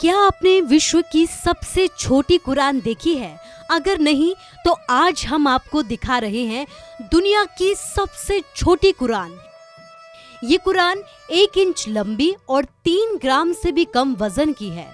क्या आपने विश्व की सबसे छोटी कुरान देखी है? अगर नहीं तो आज हम आपको दिखा रहे हैं दुनिया की सबसे छोटी कुरान। ये कुरान 1 इंच लंबी और 3 ग्राम से भी कम वजन की है।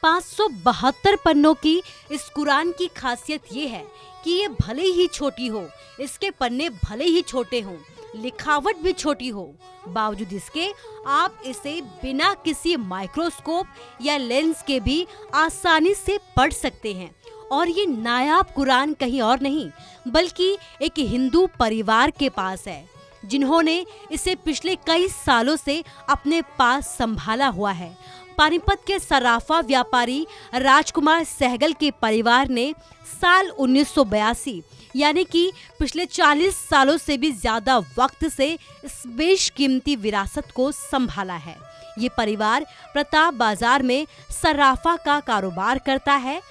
572 पन्नों की इस कुरान की खासियत ये है कि ये भले ही छोटी हो, इसके पन्ने भले ही छोटे हों, लिखावट भी छोटी हो, बावजूद इसके आप इसे बिना किसी माइक्रोस्कोप या लेंस के भी आसानी से पढ़ सकते हैं। और ये नायाब कुरान कहीं और नहीं बल्कि एक हिंदू परिवार के पास है, जिन्होंने इसे पिछले कई सालों से अपने पास संभाला हुआ है। पानीपत के सराफा व्यापारी राजकुमार सहगल के परिवार ने साल 1982 यानी कि पिछले 40 सालों से भी ज्यादा वक्त से इस बेशकीमती विरासत को संभाला है। ये परिवार प्रताप बाजार में सराफा का कारोबार करता है।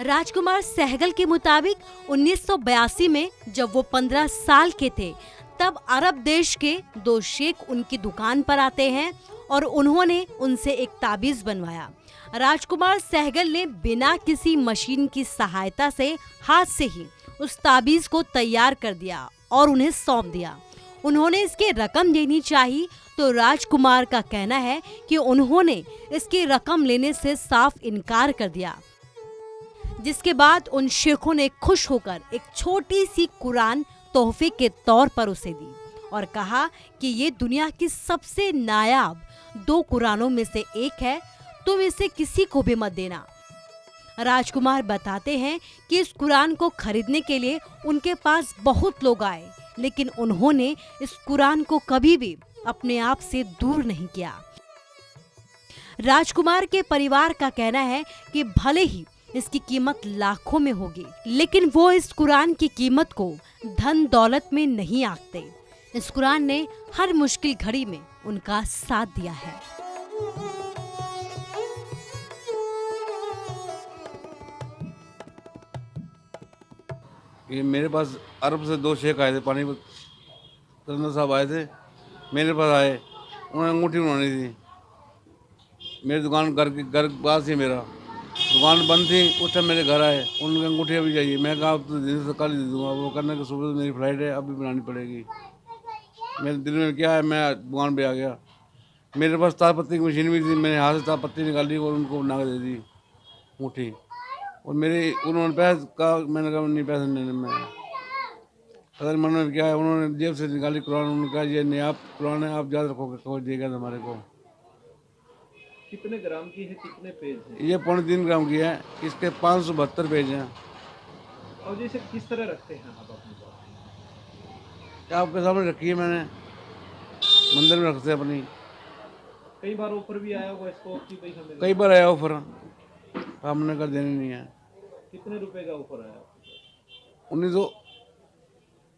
राजकुमार सहगल के मुताबिक 1982 में जब वो 15 साल के थे, तब अरब देश के 2 शेख उनकी दुकान पर आते हैं और उन्होंने उनसे एक ताबीज बनवाया। राजकुमार सहगल ने बिना किसी मशीन की सहायता से हाथ से ही उस ताबीज को तैयार कर दिया और उन्हें सौंप दिया। उन्होंने इसकी रकम देनी चाहिए तो राजकुमार का कहना है कि उन्होंने इसकी रकम लेने से साफ इनकार कर दिया, जिसके बाद उन शेखों ने खुश होकर एक छोटी सी कुरान तोहफे के तौर पर उसे दी और कहा कि ये दुनिया की सबसे नायाब 2 कुरानों में से एक है, तुम इसे किसी को भी मत देना। राजकुमार बताते हैं कि इस कुरान को खरीदने के लिए उनके पास बहुत लोग आए, लेकिन उन्होंने इस कुरान को कभी भी अपने आप से दूर नहीं किया। राजकुमार के परिवार का कहना है कि भले ही इसकी कीमत लाखों में होगी, लेकिन वो इस कुरान की कीमत को धन दौलत में नहीं आंकते। इस कुरान ने हर मुश्किल घड़ी में उनका साथ दिया है। ये मेरे पास अरब से 2 शेख आए थे, पानीपत तरन्नुम साहब आए थे, मेरे पास आए, उन्होंने अंगूठी बनवानी थी। मेरी दुकान घर पास ही, मेरा दुकान बंद थी, उस टाइम मेरे घर आए, उनकी अंगूठी अभी चाहिए। मैं कहा अब तो दिन से कल ही दे दूँगा। वो करने के सुबह तो मेरी फ्लाइट है, अभी बनानी पड़ेगी। मेरे दिल में क्या है, मैं दुकान पे आ गया। मेरे पास तार पत्ती की मशीन भी थी, मैंने हाथ से तार पत्ती निकाली और उनको बना के दे दी अंगूठी। और मेरे उन्होंने पैसे कहा, मैंने कहा नहीं पैसे लेने में। अगर मन में क्या है, उन्होंने जेब से निकाली कुरान, उन्होंने कहा ये नहीं आप कुरान है, आप याद रखोगे, कहो देगा हमारे को। कितने ग्राम की है, कितने पेज है? ये 3.25 ग्राम की है, इसके 572 पेज हैं। और जैसे किस तरह रखते हैं आप अपने पास? आपके सामने रखी है, मैंने मंदिर में रखते हैं अपनी। कई बार ऑफर भी आया होगा इसको कि भाई हमें कई बार आया ऑफर, हमने कर देनी नहीं है। कितने रुपए का ऑफर आया?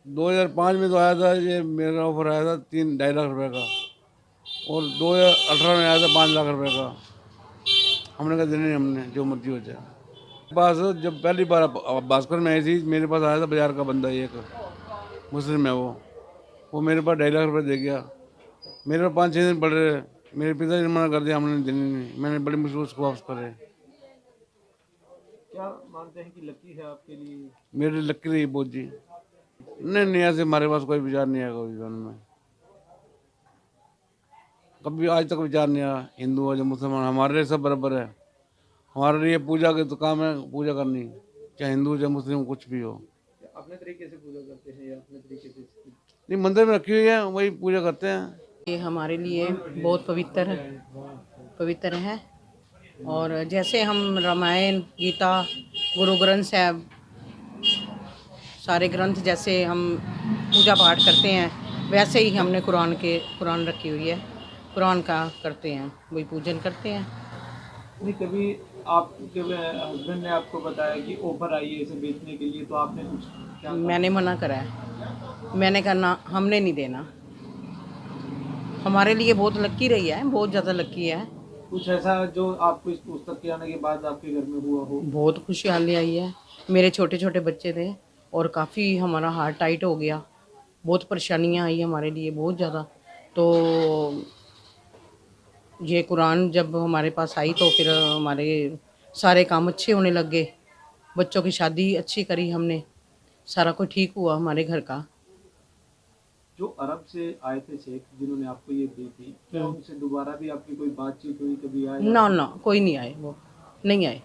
2005 में तो आया था, ये मेरा ऑफर आया था 3-2.5 लाख रुपए का, और 2018 में आया था 5 लाख रुपए का। हमने कहा देने नहीं, हमने जो मर्जी हो जाए। पास जब पहली बार भास्कर में आई थी, मेरे पास आया था बाजार का बंदा, एक मुस्लिम है, वो मेरे पास 2.5 लाख रुपए दे गया। मेरे पास 5-6 दिन पड़ रहे, मेरे पिताजी ने मना कर दिया, हमने देने नहीं। मैंने बड़ी मुश्किल उसको वापस करे। क्या मानते हैं कि लकी है आपके लिए? मेरी लकी रही बहुत जी। नहीं, ऐसे हमारे पास कोई विचार नहीं आएगा जीवन में, कभी आज तक विचार नहीं आया। हिंदू हो या मुसलमान, हमारे लिए सब बराबर है। हमारे लिए पूजा के तो काम है, पूजा करनी, चाहे हिंदू चाहे मुस्लिम कुछ भी हो। अपने तरीके से पूजा करते हैं या अपने तरीके से? नहीं, मंदिर में रखी हुई है, वही पूजा करते हैं। ये हमारे लिए बहुत पवित्र है। और जैसे हम रामायण, गीता, गुरु ग्रंथ साहब, सारे ग्रंथ जैसे हम पूजा पाठ करते हैं, वैसे ही हमने कुरान रखी हुई है, कुरान का करते हैं, वही पूजन करते हैं। नहीं, कभी आपके हस्बैंड ने आपको बताया कि ऑफर आई है इसे बेचने के लिए, तो आपने कुछ क्या? मैंने मना करा है, मैंने कहा ना, हमने नहीं देना। हमारे लिए बहुत लकी रही है, बहुत ज़्यादा लकी है। कुछ ऐसा जो आपको इस पुस्तक के आने के बाद आपके घर में हुआ हो? बहुत खुशहाली आई है। मेरे छोटे छोटे बच्चे थे और काफ़ी हमारा हार्ट टाइट हो गया, बहुत परेशानियां आई हमारे लिए, बहुत ज़्यादा। तो ये कुरान जब हमारे पास आई तो फिर हमारे सारे काम अच्छे होने लग गए, बच्चों की शादी अच्छी करी हमने, सारा कुछ ठीक हुआ हमारे घर का। जो अरब से आए थे शेख जिन्होंने आपको ये दी थी, क्या उनसे दोबारा भी आपकी कोई बातचीत हुई, कभी आए? ना ना, कोई नहीं आए, वो नहीं आए,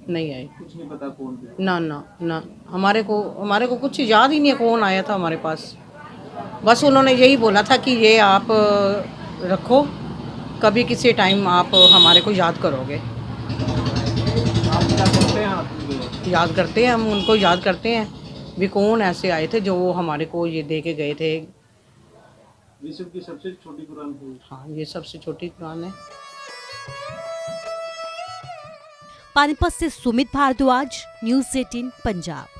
नहीं आए। कुछ नहीं पता कौन थे? ना ना ना, हमारे को कुछ याद ही नहीं है कौन आया था हमारे पास। बस उन्होंने यही बोला था कि ये आप रखो, कभी किसी टाइम आप हमारे को याद करोगे। आप क्या करते हैं? आप उनके? याद करते हैं, हम उनको याद करते हैं भी कौन ऐसे आए थे जो हमारे को ये दे के गए थे। विश्व की सबसे छोटी कुरान है। हाँ, ये सबसे छोटी कुरान है। पानीपत से सुमित भारद्वाज, न्यूज़ 18 पंजाब।